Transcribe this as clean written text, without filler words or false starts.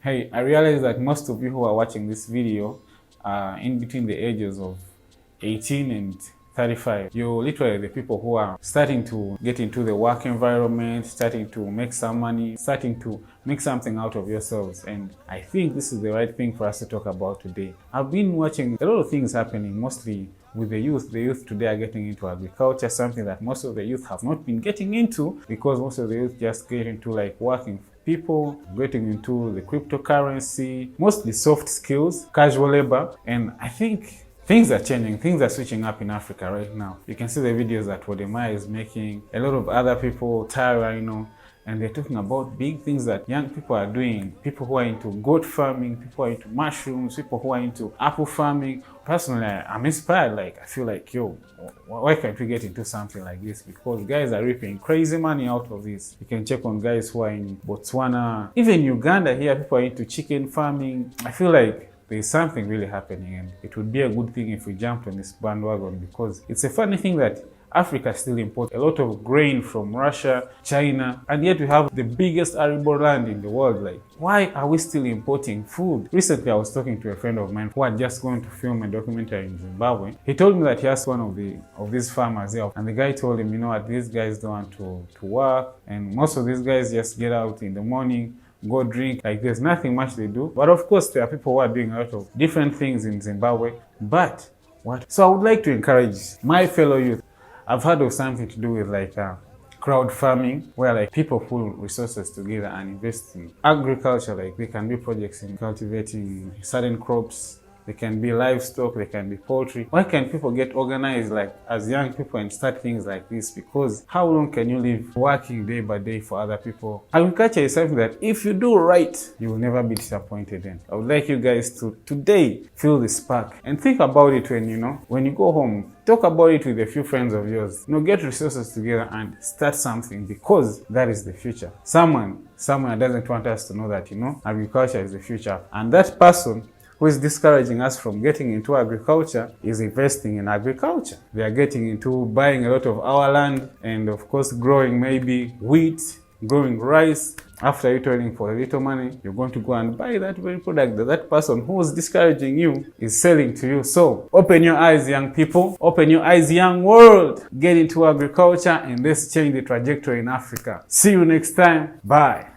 Hey, I realize that most of you who are watching this video are in between the ages of 18 and 35. You're literally the people who are starting to get into the work environment, starting to make some money, starting to make something out of yourselves. And I think this is the right thing for us to talk about today. I've been watching a lot of things happening, mostly with the youth. The youth today are getting into agriculture, something that most of the youth have not been getting into because most of the youth just get into like working people, getting into the cryptocurrency, mostly soft skills, casual labor. And I think things are changing, things are switching up in Africa right now. You can see the videos that Wodemaya is making, a lot of other people, Tara, and they're talking about big things that young people are doing. People who are into goat farming, people who are into mushrooms, people who are into apple farming. Personally, I'm inspired. Like, I feel like, yo, why can't we get into something like this? Because guys are reaping crazy money out of this. You can check on guys who are in Botswana, even Uganda here, people are into chicken farming. I feel like there's something really happening, and it would be a good thing if we jumped on this bandwagon, because it's a funny thing that Africa still imports a lot of grain from Russia, China, and yet we have the biggest arable land in the world. Like, why are we still importing food? Recently, I was talking to a friend of mine who had just gone to film a documentary in Zimbabwe. He told me that he asked one of these farmers there, and the guy told him, you know what, these guys don't want to work, and most of these guys just get out in the morning, go drink, like there's nothing much they do. But of course, there are people who are doing a lot of different things in Zimbabwe. But what? So I would like to encourage my fellow youth. I've heard of something to do with like crowd farming, where like people pull resources together and invest in agriculture. Like there can be projects in cultivating certain crops, they can be livestock, they can be poultry. Why can't people get organized like as young people and start things like this? Because how long can you live working day by day for other people? Agriculture is something that if you do right, you will never be disappointed in. I would like you guys to today feel the spark and think about it when you go home. Talk about it with a few friends of yours. Get resources together and start something, because that is the future. Someone somewhere doesn't want us to know that, agriculture is the future. And that person who is discouraging us from getting into agriculture is investing in agriculture. They are getting into buying a lot of our land and of course growing maybe wheat, growing rice. After returning for a little money, you're going to go and buy that very product that that person who is discouraging you is selling to you. So open your eyes, young people. Open your eyes, young world. Get into agriculture and let's change the trajectory in Africa. See you next time. Bye.